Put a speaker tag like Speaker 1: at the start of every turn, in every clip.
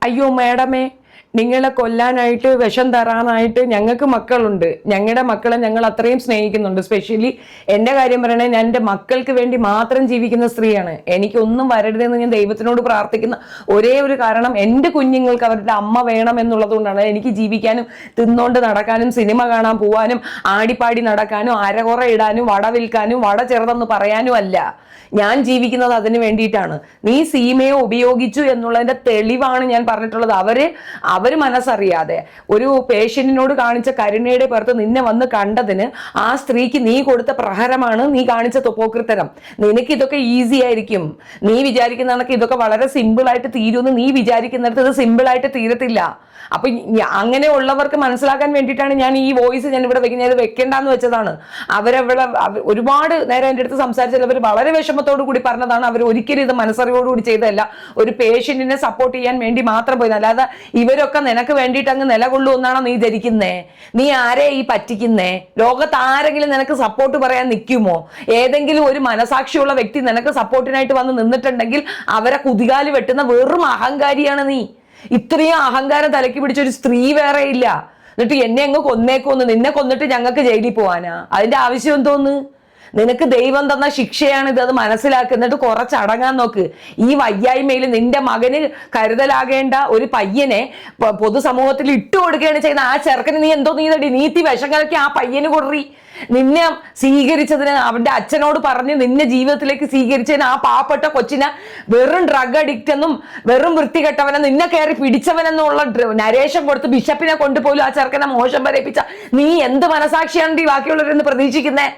Speaker 1: അയ്യോ മേഡമേ, നിങ്ങളെ കൊല്ലാനായിട്ട് വിഷം തരാനായിട്ട് ഞങ്ങൾക്ക് മക്കളുണ്ട്. ഞങ്ങളുടെ മക്കളെ ഞങ്ങൾ അത്രയും സ്നേഹിക്കുന്നുണ്ട്. സ്പെഷ്യലി എൻ്റെ കാര്യം പറയണേ, ഞാൻ എൻ്റെ മക്കൾക്ക് വേണ്ടി മാത്രം ജീവിക്കുന്ന സ്ത്രീയാണ്. എനിക്കൊന്നും വരരുതെന്ന് ഞാൻ ദൈവത്തിനോട് പ്രാർത്ഥിക്കുന്ന ഒരേ ഒരു കാരണം, എൻ്റെ കുഞ്ഞുങ്ങൾക്ക് അവരുടെ അമ്മ വേണം എന്നുള്ളത് കൊണ്ടാണ്. എനിക്ക് ജീവിക്കാനും തിന്നോണ്ട് നടക്കാനും സിനിമ കാണാൻ പോവാനും ആടിപ്പാടി നടക്കാനും അരകുറ ഇടാനും വട വിൽക്കാനും വട ചെറുതെന്ന് പറയാനും അല്ല. ഞാൻ ജീവിക്കുന്നത് അതിന് വേണ്ടിയിട്ടാണ്. നീ സീമയെ ഉപയോഗിച്ചു എന്നുള്ളതിന്റെ തെളിവാണ് ഞാൻ പറഞ്ഞിട്ടുള്ളത്. അവര് മനസ്സറിയാതെ ഒരു പേഷ്യന്റിനോട് കാണിച്ച കരുണയുടെ പുറത്ത് നിന്നെ വന്ന് കണ്ടതിന് ആ സ്ത്രീക്ക് നീ കൊടുത്ത പ്രഹരമാണ് നീ കാണിച്ച തൊപ്പോക്കൃത്തരം. നിനക്ക് ഇതൊക്കെ ഈസി ആയിരിക്കും. നീ വിചാരിക്കുന്ന കണക്ക് ഇതൊക്കെ വളരെ സിമ്പിൾ ആയിട്ട് തീരുമെന്ന് നീ വിചാരിക്കുന്നിടത്ത് ഇത് സിമ്പിൾ ആയിട്ട് തീരത്തില്ല. അപ്പൊ അങ്ങനെ ഉള്ളവർക്ക് മനസ്സിലാക്കാൻ വേണ്ടിയിട്ടാണ് ഞാൻ ഈ വോയിസ് ഞാൻ ഇവിടെ വെക്കുന്നത്. വെക്കേണ്ടെന്ന് വെച്ചതാണ്. അവരവിടെ ഒരുപാട് നേരം എൻ്റെ അടുത്ത് സംസാരിച്ചാൽ അവർ വളരെ വിഷമത്തോടു കൂടി പറഞ്ഞതാണ്. അവർ ഒരിക്കലും ഇത് മനസ്സറിവോടുകൂടി ചെയ്തതല്ല. ഒരു പേഷ്യന്റിനെ സപ്പോർട്ട് ചെയ്യാൻ വേണ്ടി മാത്രം പോയത്. അല്ലാതെ ഇവരൊക്കെ നിനക്ക് വേണ്ടിയിട്ട് അങ്ങ് നിലകൊള്ളൂ എന്നാണോ നീ ധരിക്കുന്നേ? നീ ആരെ ഈ പറ്റിക്കുന്നേ? ലോകത്ത് ആരെങ്കിലും നിനക്ക് സപ്പോർട്ട് പറയാൻ നിൽക്കുമോ? ഏതെങ്കിലും ഒരു മനസാക്ഷിയുള്ള വ്യക്തി നിനക്ക് സപ്പോർട്ടിനായിട്ട് വന്ന് നിന്നിട്ടുണ്ടെങ്കിൽ അവരെ കുതികാല് വെട്ടുന്ന വെറും അഹങ്കാരിയാണ് നീ. ഇത്രയും അഹങ്കാരം തലയ്ക്ക് പിടിച്ച ഒരു സ്ത്രീ വേറെ ഇല്ല. എന്നിട്ട് എന്നെ അങ്ങ് കൊന്നേക്കൊന്ന്, നിന്നെ കൊന്നിട്ട് ഞങ്ങൾക്ക് ജയിലിൽ പോവാനാ? അതിന്റെ ആവശ്യം എന്തോന്ന്? നിനക്ക് ദൈവം തന്ന ശിക്ഷയാണ് ഇത്. അത് മനസ്സിലാക്കുക. എന്നിട്ട് കുറച്ചടങ്ങാൻ നോക്ക്. ഈ വയ്യായ്മയിൽ നിന്റെ മകന് കരുതലാകേണ്ട ഒരു പയ്യനെ പൊതുസമൂഹത്തിൽ ഇട്ടു കൊടുക്കുകയാണ് ചെയ്യുന്ന ആ ചെറുക്കന് നീ എന്തോ നീത്തി വിഷം കലക്കി ആ പയ്യന് കൊടുറി. നിന്നെ സ്വീകരിച്ചതിന്, അവന്റെ അച്ഛനോട് പറഞ്ഞ് നിന്നെ ജീവിതത്തിലേക്ക് സ്വീകരിച്ചതിന് ആ പാവപ്പെട്ട കൊച്ചിനെ വെറും ഡ്രഗ് അഡിക്റ്റ് എന്നും വെറും വൃത്തികെട്ടവനെ നിന്നെ കയറി പിടിച്ചവനെന്നുള്ള നരേഷൻ കൊടുത്ത് ബിഷപ്പിനെ കൊണ്ടുപോലും ആ ചെറുക്കനെ മോശം വരയിപ്പിച്ച നീ എന്ത് മനസാക്ഷിയാണ് ഈ ബാക്കിയുള്ളവരെന്ന് പ്രതീക്ഷിക്കുന്നേ?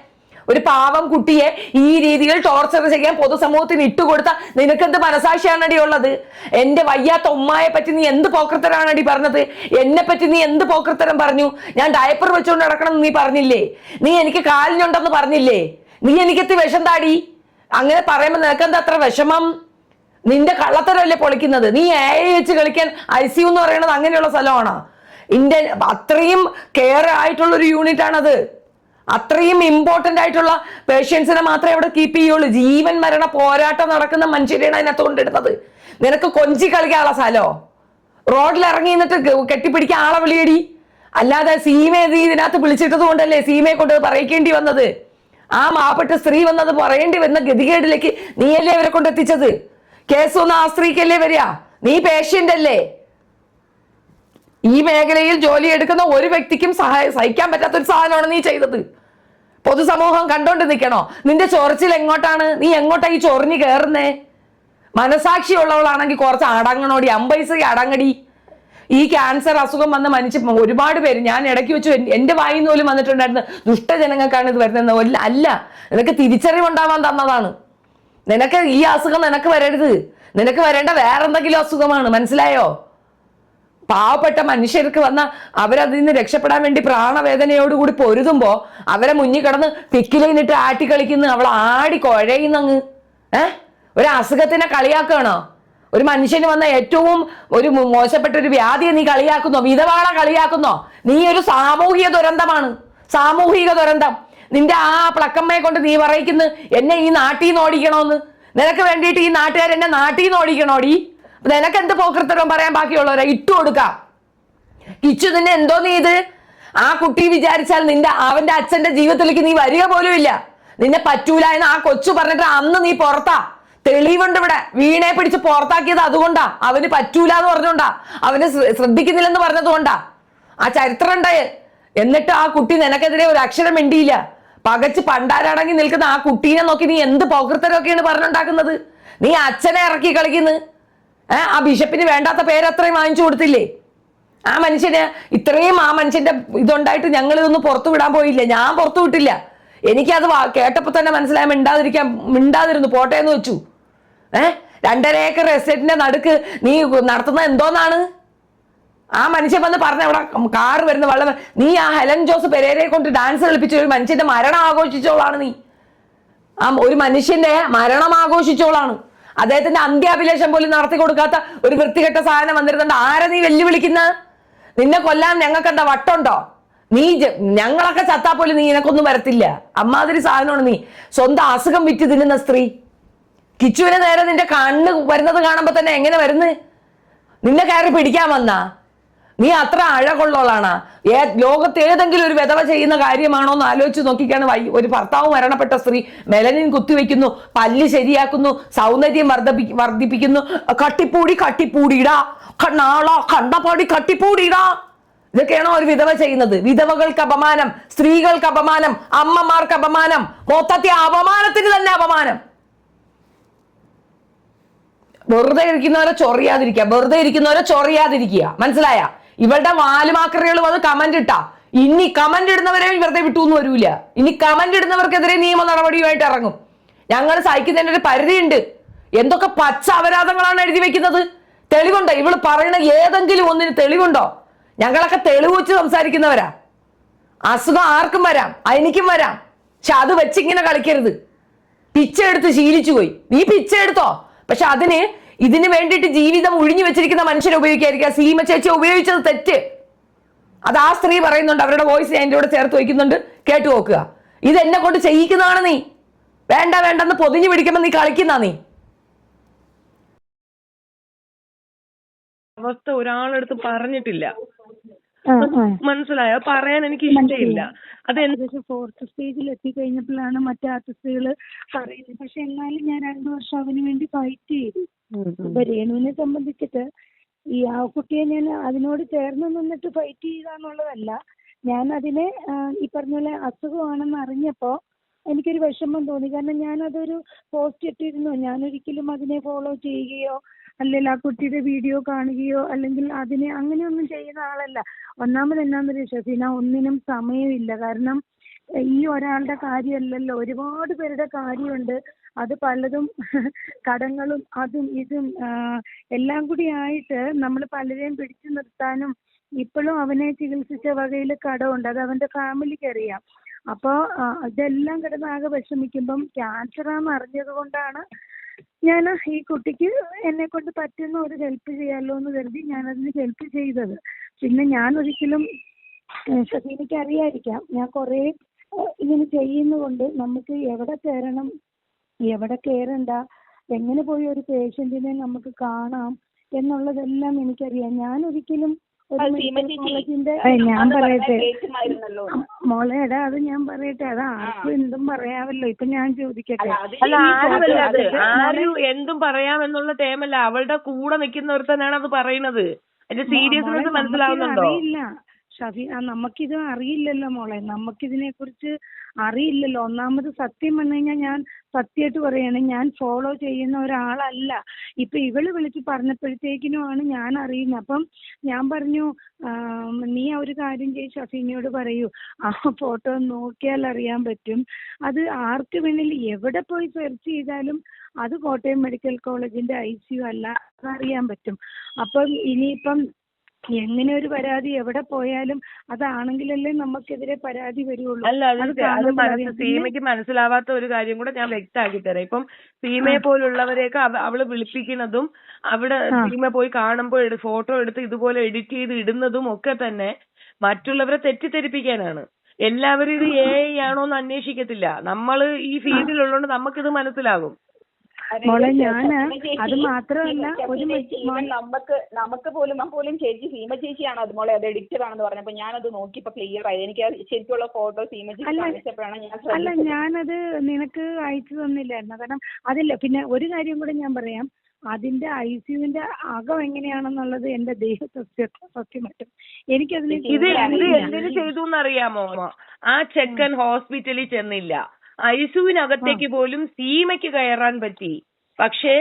Speaker 1: ഒരു പാവം കുട്ടിയെ ഈ രീതിയിൽ ടോർച്ചർ ചെയ്യാൻ പൊതുസമൂഹത്തിന് ഇട്ടുകൊടുത്ത നിനക്കെന്ത് മനസാക്ഷിയാണടി ഉള്ളത്? എന്റെ വയ്യാത്ത ഉമ്മായെ പറ്റി നീ എന്ത് പോക്കൃത്തരാണടി പറഞ്ഞത്? എന്നെ പറ്റി നീ എന്ത് പോക്കൃത്തരം പറഞ്ഞു? ഞാൻ ഡയപ്പർ വെച്ചുകൊണ്ട് നടക്കണം നീ പറഞ്ഞില്ലേ? നീ എനിക്ക് കാലിനുണ്ടെന്ന് പറഞ്ഞില്ലേ? നീ എനിക്കെത്തി വിഷം താടി. അങ്ങനെ പറയുമ്പോൾ നിനക്കെന്താ അത്ര വിഷമം? നിന്റെ കള്ളത്തരല്ലേ പൊളിക്കുന്നത്? നീ വെച്ച് കളിക്കാൻ ICU എന്ന് പറയുന്നത് അങ്ങനെയുള്ള സ്ഥലമാണോ? അത്രയും കെയർ ആയിട്ടുള്ള ഒരു യൂണിറ്റ് ആണത്. അത്രയും ഇമ്പോർട്ടന്റ് ആയിട്ടുള്ള പേഷ്യൻസിനെ മാത്രമേ അവിടെ കീപ്പ് ചെയ്യുള്ളൂ. ജീവൻ മരണ പോരാട്ടം നടക്കുന്ന മനുഷ്യരെയാണ് അതിനകത്ത് കൊണ്ടിടുന്നത്. നിനക്ക് കൊഞ്ചി കളിക്കാനുള്ള സ്ഥലോ? റോഡിൽ ഇറങ്ങി നിന്നിട്ട് കെട്ടിപ്പിടിക്കാൻ ആളെ വിളിയടി. അല്ലാതെ സീമയെ നീ ഇതിനകത്ത് വിളിച്ചിട്ടത് കൊണ്ടല്ലേ സീമയെ കൊണ്ട് പറയിക്കേണ്ടി വന്നത്. ആ മാപ്പെട്ട സ്ത്രീ വന്നത് പറയേണ്ടി വരുന്ന ഗതികേടിലേക്ക് നീയല്ലേ അവരെ കൊണ്ട് എത്തിച്ചത്. കേസൊന്നും ആ സ്ത്രീക്കല്ലേ വരിക? നീ പേഷ്യന്റ് അല്ലേ? ഈ മേഖലയിൽ ജോലി എടുക്കുന്ന ഒരു വ്യക്തിക്കും സഹിക്കാൻ പറ്റാത്തൊരു സാധനമാണ് നീ ചെയ്തത്. പൊതുസമൂഹം കണ്ടോണ്ട് നിൽക്കണോ? നിന്റെ ചൊറിച്ചിൽ എങ്ങോട്ടാണ്? നീ എങ്ങോട്ടാ ഈ ചൊറിഞ്ഞ് കയറുന്നേ? മനസാക്ഷി ഉള്ളവളാണെങ്കിൽ കുറച്ച് അടങ്ങണോടി, 50 പൈസയ്ക്ക് അടങ്ങടി. ഈ ക്യാൻസർ അസുഖം വന്ന മനുഷ്യ ഒരുപാട് പേര് ഞാൻ ഇടയ്ക്ക് വെച്ചു എന്റെ വായിന്ന് പോലും വന്നിട്ടുണ്ടായിരുന്നു ദുഷ്ടജനങ്ങൾക്കാണ് ഇത് വരുന്നത്. അല്ല, നിനക്ക് തിരിച്ചറിവുണ്ടാവാൻ തന്നതാണ്. നിനക്ക് ഈ അസുഖം നിനക്ക് വരരുത്. നിനക്ക് വരേണ്ട വേറെന്തെങ്കിലും അസുഖമാണ്. മനസ്സിലായോ? പാവപ്പെട്ട മനുഷ്യർക്ക് വന്ന അവരതിൽ നിന്ന് രക്ഷപ്പെടാൻ വേണ്ടി പ്രാണവേദനയോടുകൂടി പൊരുതുമ്പോ അവരെ മുന്നിൽ കിടന്ന് പിക്കിലിനിട്ട് ആട്ടിക്കളിക്കുന്നു. അവൾ ആടി കുഴയുന്നങ്ങ്. ഒരു അസുഖത്തിനെ കളിയാക്കണോ? ഒരു മനുഷ്യന് വന്ന ഏറ്റവും ഒരു മോശപ്പെട്ട ഒരു വ്യാധിയെ നീ കളിയാക്കുന്നോ? വിധവാളെ കളിയാക്കുന്നോ? നീ ഒരു സാമൂഹിക ദുരന്തമാണ്. സാമൂഹിക ദുരന്തം. നിന്റെ ആ പ്ലക്കമ്മയെ കൊണ്ട് നീ പറയിക്കുന്നു എന്നെ ഈ നാട്ടിൽ നിന്ന് ഓടിക്കണോന്ന്. നിനക്ക് വേണ്ടിയിട്ട് ഈ നാട്ടുകാർ എന്നെ നാട്ടിൽ നിന്ന് ഓടിക്കണോടി? നിനക്ക് എന്ത് പോക്കൃത്തരം പറയാൻ ബാക്കിയുള്ളവരെ ഇട്ടു കൊടുക്കാം. കിച്ചു നിന്നെ എന്തോ നീ ഇത്? ആ കുട്ടി വിചാരിച്ചാൽ അവന്റെ അച്ഛന്റെ ജീവിതത്തിലേക്ക് നീ വരിക പോലും ഇല്ല. നിന്നെ പറ്റൂല എന്ന് ആ കൊച്ചു പറഞ്ഞിട്ട് അന്ന് നീ പുറത്താ. തെളിവുണ്ട് ഇവിടെ. വീണയെ പിടിച്ച് പുറത്താക്കിയത് അതുകൊണ്ടാ. അവന് പറ്റൂല എന്ന് പറഞ്ഞോണ്ടാ, അവന് ശ്രദ്ധിക്കുന്നില്ലെന്ന് പറഞ്ഞതുകൊണ്ടാ. ആ ചരിത്രം ഉണ്ടായേ. എന്നിട്ട് ആ കുട്ടി നിനക്കെതിരെ ഒരു അക്ഷരം മിണ്ടിയില്ല. പകച്ച് പണ്ടാരടങ്ങി നിൽക്കുന്ന ആ കുട്ടീനെ നോക്കി നീ എന്ത് പോക്കൃത്തരമൊക്കെയാണ് പറഞ്ഞുണ്ടാക്കുന്നത്? നീ അച്ഛനെ ഇറക്കി കളിക്കുന്നു. ആ ബിഷപ്പിന് വേണ്ടാത്ത പേര് അത്രയും വാങ്ങിച്ചു കൊടുത്തില്ലേ? ആ മനുഷ്യന് ഇത്രയും ആ മനുഷ്യന്റെ ഇതുണ്ടായിട്ട് ഞങ്ങൾ ഇതൊന്നും പുറത്തു വിടാൻ പോയില്ല. ഞാൻ പുറത്തു വിട്ടില്ല. എനിക്കത് കേട്ടപ്പോ തന്നെ മനസ്സിലായ മിണ്ടാതിരുന്നു പോട്ടെ എന്ന് വെച്ചു. 2.5 ഏക്കർ എസ്റ്റേറ്റിന്റെ നടുക്ക് നീ നടത്തുന്നത് എന്തോന്നാണ്? ആ മനുഷ്യൻ വന്ന് പറഞ്ഞ അവിടെ കാറ് വരുന്ന വെള്ളം. നീ ആ ഹെലൻ ജോസ് പെരേരയെ കൊണ്ട് ഡാൻസ് കളിപ്പിച്ച ഒരു മനുഷ്യന്റെ മരണം ആഘോഷിച്ചോളാണ് നീ. ആ ഒരു മനുഷ്യന്റെ മരണം ആഘോഷിച്ചോളാണ്. അദ്ദേഹത്തിന്റെ അന്ത്യാഭിലേഷം പോലും നടത്തി കൊടുക്കാത്ത ഒരു വൃത്തികെട്ട സാധനം വന്നിരുന്നുണ്ട്. ആരെ നീ വെല്ലുവിളിക്കുന്ന? നിന്നെ കൊല്ലാൻ ഞങ്ങൾക്ക് എന്താ വട്ടുണ്ടോ? ഞങ്ങളൊക്കെ ചത്താ പോലും നീ നിനക്കൊന്നും വരത്തില്ല. അമ്മാതിരി സാധനമാണ് നീ. സ്വന്തം അസുഖം വിറ്റ് തിന്നുന്ന സ്ത്രീ. കിച്ചുവിന് നേരെ നിന്റെ കണ്ണ് വരുന്നത് കാണുമ്പോ തന്നെ എങ്ങനെ വരുന്നത്? നിന്നെ കയറി പിടിക്കാൻ വന്നാ? നീ അത്ര അഴകൊള്ളോളാണ്? ലോകത്ത് ഏതെങ്കിലും ഒരു വിധവ ചെയ്യുന്ന കാര്യമാണോ എന്ന് ആലോചിച്ച് നോക്കിക്കാണ്. ഒരു ഭർത്താവ് മരണപ്പെട്ട സ്ത്രീ മെലനിൻ കുത്തിവെക്കുന്നു, പല്ല് ശരിയാക്കുന്നു, സൗന്ദര്യം വർദ്ധിപ്പിക്കുന്നു, കട്ടിപ്പൂടിയിടാ, കണ്ടപാടി കട്ടിപ്പൂടിയിടാ. ഇതൊക്കെയാണോ ഒരു വിധവ ചെയ്യുന്നത്? വിധവകൾക്ക് അപമാനം, സ്ത്രീകൾക്ക് അപമാനം, അമ്മമാർക്ക് അപമാനം, മൊത്തത്തിൽ അപമാനത്തിന് തന്നെ അപമാനം. വെറുതെ ഇരിക്കുന്നവരെ ചൊറിയാതിരിക്കുക, മനസ്സിലായ? ഇവരുടെ വാലുമാക്കറികളും അത് കമന്റ് ഇട്ടാ ഇനി കമന്റ് ഇടുന്നവരെയും വെറുതെ വിട്ടൂന്ന് വരൂല. ഇനി കമന്റ് ഇടുന്നവർക്കെതിരെ നിയമ നടപടിയുമായിട്ട് ഇറങ്ങും. ഞങ്ങൾ സഹിക്കുന്നതിന് ഒരു പരിധിയുണ്ട്. എന്തൊക്കെ പച്ച അപരാധങ്ങളാണ് എഴുതി വെക്കുന്നത്. തെളിവുണ്ടോ? ഇവള് പറയുന്ന ഏതെങ്കിലും ഒന്നിന് തെളിവുണ്ടോ? ഞങ്ങളൊക്കെ തെളിവ് വെച്ച് സംസാരിക്കുന്നവരാ. അസുഖം ആർക്കും വരാം, എനിക്കും വരാം. പക്ഷെ അത് വെച്ചിങ്ങനെ കളിക്കരുത്. പിച്ച എടുത്ത് ശീലിച്ചു പോയി. നീ പിച്ച എടുത്തോ, പക്ഷെ ഇതിന് വേണ്ടിയിട്ട് ജീവിതം ഒഴിഞ്ഞു വെച്ചിരിക്കുന്ന മനുഷ്യരെ ഉപയോഗിക്കാതിരിക്കുക. സീമ ചേച്ചി ഉപയോഗിച്ചത് തെറ്റ്. അത് ആ സ്ത്രീ പറയുന്നുണ്ട്, അവരുടെ വോയിസ് ഞാൻ എൻ്റെ കൂടെ ചേർത്ത് വയ്ക്കുന്നുണ്ട്, കേട്ടു നോക്കുക. ഇത് എന്നെ കൊണ്ട് ചെയ്യിക്കുന്നതാണ്. നീ വേണ്ടെന്ന് പൊതിഞ്ഞു പിടിക്കുമ്പോൾ നീ കളിക്കുന്ന നീ
Speaker 2: അവസ്ഥ ഒരാളെടുത്ത് പറഞ്ഞിട്ടില്ല. മനസ്സിലായോ? പറയാൻ എനിക്ക് ഇഷ്ടമില്ല.
Speaker 3: അത് ഫോർത്ത് സ്റ്റേജിൽ എത്തിക്കഴിഞ്ഞപ്പോഴാണ് മറ്റേ ആർട്ടിസ്റ്റുകൾ പറയുന്നത്. പക്ഷെ എന്നാലും ഞാൻ 2 വർഷം അവന് വേണ്ടി ഫൈറ്റ് ചെയ്തു. ഇപ്പൊ രേണുവിനെ സംബന്ധിച്ചിട്ട് ഈ ആ കുട്ടിയെ ഞാൻ അതിനോട് ചേർന്ന് നിന്നിട്ട് ഫൈറ്റ് ചെയ്താന്നുള്ളതല്ല. ഞാൻ അതിനെ ഈ പറഞ്ഞ പോലെ അസുഖമാണെന്ന് അറിഞ്ഞപ്പോ എനിക്കൊരു വിഷമം തോന്നി. കാരണം ഞാനതൊരു പോസ്റ്റ് ഇട്ടിരുന്നു. ഞാനൊരിക്കലും അതിനെ ഫോളോ ചെയ്യുകയോ അല്ലെങ്കിൽ ആ കുട്ടിയുടെ വീഡിയോ കാണുകയോ അല്ലെങ്കിൽ അതിനെ അങ്ങനെയൊന്നും ചെയ്യുന്ന ആളല്ല. ഒന്നാമത് എന്നാന്നൊരു ഷഫീന, ഒന്നിനും സമയമില്ല. കാരണം ഈ ഒരാളുടെ കാര്യമല്ലല്ലോ, ഒരുപാട് പേരുടെ കാര്യമുണ്ട്. അത് പലതും കടങ്ങളും അതും ഇതും എല്ലാം കൂടി ആയിട്ട് നമ്മൾ പലരെയും പിടിച്ചു നിർത്താനും ഇപ്പോഴും അവനെ ചികിത്സിച്ച വകയിൽ കടമുണ്ട്. അത് അവന്റെ ഫാമിലിക്ക് അറിയാം. അപ്പോൾ ഇതെല്ലാം കിടന്ന് ആകെ വിഷമിക്കുമ്പം ക്യാൻസറാന്ന് അറിഞ്ഞത് കൊണ്ടാണ് ഞാൻ ഈ കുട്ടിക്ക് എന്നെ കൊണ്ട് പറ്റുന്ന ഒരു ഹെൽപ്പ് ചെയ്യാമല്ലോ എന്ന് കരുതി ഞാനതിന് ഹെൽപ്പ് ചെയ്തത്. പിന്നെ ഞാൻ ഒരിക്കലും ഷഫീനയ്ക്ക് അറിയാതിരിക്കാം, ഞാൻ കുറേ ഇങ്ങനെ ചെയ്യുന്നതുകൊണ്ട് നമുക്ക് എവിടെ കയറണം, എവിടെ കയറണ്ട, എങ്ങനെ പോയി ഒരു പേഷ്യന്റിനെ നമുക്ക് കാണാം എന്നുള്ളതെല്ലാം എനിക്കറിയാം. ഞാൻ ഒരിക്കലും ഞാൻ പറയട്ടെ മോളെടാ, അത് ഞാൻ പറയട്ടെ, അത് ആർക്കും എന്തും പറയാമല്ലോ. ഇപ്പൊ ഞാൻ ചോദിക്കട്ടെ,
Speaker 2: ആരും എന്തും പറയാമെന്നുള്ള ടൈമല്ല, അവളുടെ കൂടെ നിൽക്കുന്നവർ തന്നെയാണ് അത് പറയുന്നത്. അതിന്റെ സീരിയസ്നെസ് മനസ്സിലാവുന്നുണ്ടോ?
Speaker 3: അറിയില്ല ഷഫീ, നമുക്കിത് അറിയില്ലല്ലോ മോളെ, നമുക്കിതിനെ കുറിച്ച് അറിയില്ലല്ലോ. ഒന്നാമത് സത്യം പറഞ്ഞു കഴിഞ്ഞാൽ ഞാൻ സത്യമായിട്ട് പറയാണ്, ഞാൻ ഫോളോ ചെയ്യുന്ന ഒരാളല്ല. ഇപ്പൊ ഇവള് വിളിച്ച് പറഞ്ഞപ്പോഴത്തേക്കിനുമാണ് ഞാൻ അറിയുന്നത്. അപ്പം ഞാൻ പറഞ്ഞു, നീ ഒരു കാര്യം ചെയ്ത് ഷഫീനയോട് പറയൂ, ആ ഫോട്ടോ നോക്കിയാൽ അറിയാൻ പറ്റും. അത് ആർക്ക് വേണമെങ്കിലും എവിടെ പോയി സെർച്ച് ചെയ്താലും അത് കോട്ടയം മെഡിക്കൽ കോളേജിന്റെ ICU അല്ല, അതറിയാൻ പറ്റും. അപ്പം ഇനിയിപ്പം എങ്ങനെ ഒരു പരാതി എവിടെ പോയാലും അതാണെങ്കിലല്ലേ നമുക്കെതിരെ പരാതി വരുള്ളൂ.
Speaker 2: അല്ല, സീമയ്ക്ക് മനസ്സിലാവാത്ത ഒരു കാര്യം കൂടെ ഞാൻ വ്യക്തമാക്കി തരാം. ഇപ്പം സീമയെ പോലുള്ളവരെയൊക്കെ അവള് വിളിപ്പിക്കുന്നതും അവിടെ സീമ പോയി കാണുമ്പോൾ ഫോട്ടോ എടുത്ത് ഇതുപോലെ എഡിറ്റ് ചെയ്ത് ഇടുന്നതും ഒക്കെ തന്നെ മറ്റുള്ളവരെ തെറ്റിദ്ധരിപ്പിക്കാനാണ്. എല്ലാവരും ഇത് AI ആണോന്ന് അന്വേഷിക്കത്തില്ല. നമ്മള് ഈ ഫീൽഡിലുള്ളതുകൊണ്ട് നമുക്കിത് മനസ്സിലാകും.
Speaker 3: മോളെ ഞാന് അത് മാത്രമല്ല, ഒരു
Speaker 4: നമുക്ക് പോലും ചേച്ചി സീമ ചേച്ചിയാണ് അത് മോളെ അത് എഡിറ്റർ ആണെന്ന് പറഞ്ഞപ്പോ ഞാനത് നോക്കിയപ്പോ ക്ലിയർ ആയി. എനിക്ക് ശരിക്കുള്ള ഫോട്ടോ സീമ ചേച്ചി കാണിച്ചപ്പോഴാണ് ഞാൻ
Speaker 3: അല്ല ഞാനത് നിനക്ക് അയച്ചു തന്നില്ലായിരുന്നു. കാരണം അതില്ല. പിന്നെ ഒരു കാര്യം കൂടെ ഞാൻ പറയാം, അതിന്റെ ICUവിന്റെ അകം എങ്ങനെയാണെന്നുള്ളത് എന്റെ സത്യമായിട്ടും എനിക്കതിനെ
Speaker 2: ഇത് എന്തിനു ചെയ്തു എന്നറിയാമോ? ആ ചെക്കൻ ഹോസ്പിറ്റലിൽ ചെന്നില്ല, ICUവിനകത്തേക്ക് പോലും സീമയ്ക്ക് കയറാൻ പറ്റി. പക്ഷേ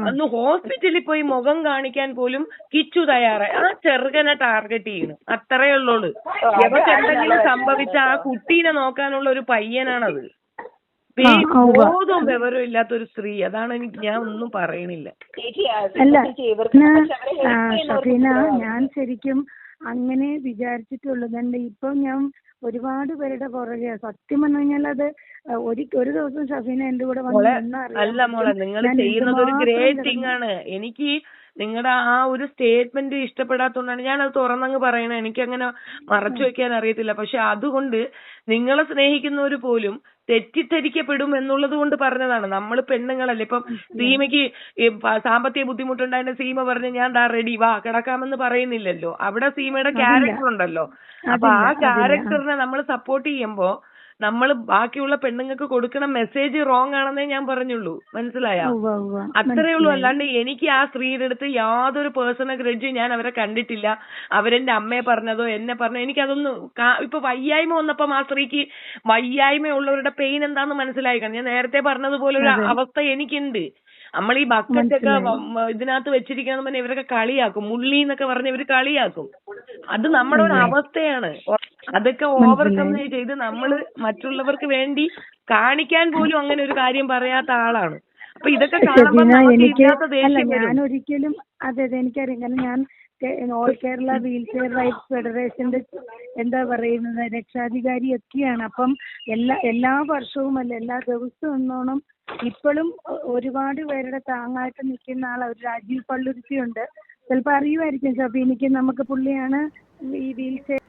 Speaker 2: അന്ന് ഹോസ്പിറ്റലിൽ പോയി മുഖം കാണിക്കാൻ പോലും കിച്ചു തയ്യാറായി. ആ ചെറുകനെ ടാർഗറ്റ് ചെയ്യുന്നു, അത്രേ ഉള്ളൂ. എവർക്ക് എന്തെങ്കിലും സംഭവിച്ച ആ കുട്ടീനെ നോക്കാനുള്ള ഒരു പയ്യനാണത്. ബോധവും വിവരവും ഇല്ലാത്തൊരു സ്ത്രീ. അതാണ് ഞാൻ ഒന്നും പറയണില്ല.
Speaker 3: അല്ല ഷഫീന, ഞാൻ ശരിക്കും അങ്ങനെ വിചാരിച്ചിട്ടുള്ളൂ. തന്നെ ഇപ്പൊ ഞാൻ ഒരുപാട് പേരുടെ പുറകെ സത്യം പറഞ്ഞു കഴിഞ്ഞാൽ അത് ഒരു ദിവസം ഷഫീന എന്റെ കൂടെ
Speaker 2: അല്ല മോളെ, നിങ്ങൾ ചെയ്യുന്നത് ഒരു ഗ്രേറ്റ് തിങ് ആണ്. എനിക്ക് നിങ്ങളുടെ ആ ഒരു സ്റ്റേറ്റ്മെന്റ് ഇഷ്ടപ്പെടാത്തതുകൊണ്ടാണ് ഞാനത് തുറന്നങ്ങ് പറയണത്. എനിക്കങ്ങനെ മറച്ചു വെക്കാൻ അറിയത്തില്ല. പക്ഷെ അതുകൊണ്ട് നിങ്ങളെ സ്നേഹിക്കുന്നവർ പോലും തെറ്റിദ്ധരിക്കപ്പെടും എന്നുള്ളത് കൊണ്ട് പറഞ്ഞതാണ്. നമ്മൾ പെണ്ണുങ്ങളല്ലേ. ഇപ്പം സീമയ്ക്ക് ഈ സാമ്പത്തിക ബുദ്ധിമുട്ടുണ്ടായിട്ട് സീമ പറഞ്ഞ് ഞാൻ ദാ റെഡി വാ കിടക്കാമെന്ന് പറയുന്നില്ലല്ലോ. അവിടെ സീമയുടെ ക്യാരക്ടർ ഉണ്ടല്ലോ. അപ്പൊ ആ ക്യാരക്ടറിനെ നമ്മൾ സപ്പോർട്ട് ചെയ്യുമ്പോ നമ്മൾ ബാക്കിയുള്ള പെണ്ണുങ്ങൾക്ക് കൊടുക്കുന്ന മെസ്സേജ് റോങ് ആണെന്നേ ഞാൻ പറഞ്ഞുള്ളൂ. മനസ്സിലായോ? അത്രേ ഉള്ളൂ. അല്ലാണ്ട് എനിക്ക് ആ സ്ത്രീയുടെ അടുത്ത് യാതൊരു പേഴ്സണൽ ഗ്രഡ്ജ് ഞാൻ അവരെ കണ്ടിട്ടില്ല. അവരെന്റെ അമ്മയെ പറഞ്ഞതോ എന്നെ പറഞ്ഞോ എനിക്കതൊന്നും ഇപ്പൊ വയ്യായ്മ വന്നപ്പം ആ സ്ത്രീക്ക് വയ്യായ്മ ഉള്ളവരുടെ പെയിൻ എന്താന്ന് മനസ്സിലായിക്കണം. ഞാൻ നേരത്തെ പറഞ്ഞതുപോലെ ഒരു അവസ്ഥ എനിക്കുണ്ട്. നമ്മൾ ഈ ബക്കറ്റൊക്കെ ഇതിനകത്ത് വെച്ചിരിക്കണം പറഞ്ഞാൽ ഇവരൊക്കെ കളിയാക്കും. മുള്ളി എന്നൊക്കെ പറഞ്ഞ് ഇവര് കളിയാക്കും. അത് നമ്മുടെ ഒരു അവസ്ഥയാണ്. അതൊക്കെ ഓവർകം ചെയ്ത് നമ്മള് മറ്റുള്ളവർക്ക് വേണ്ടി കാണിക്കാൻ പോലും അങ്ങനെ ഒരു കാര്യം പറയാത്ത ആളാണ്. അപ്പൊ ഇതൊക്കെ കാണുമ്പോൾ
Speaker 3: ഞാൻ ഒരിക്കലും അതെ എനിക്കറിയാം. കാരണം ഞാൻ all Kerala wheel chair rights ഫെഡറേഷന്റെ എന്താ പറയുന്നത് രക്ഷാധികാരി ഒക്കെയാണ്. അപ്പം എല്ലാ വർഷവും അല്ല എല്ലാ ദിവസവും എന്നോണം ഇപ്പോഴും ഒരുപാട് പേരുടെ താങ്ങായിട്ട് നിൽക്കുന്ന ആൾ ഒരു രാജീവ് പള്ളുരുത്തിയുണ്ട്. ചിലപ്പോൾ അറിയുമായിരിക്കും ഷബീനിക്ക്. നമുക്ക് പുള്ളിയാണ് ഈ വീൽ ചെയർ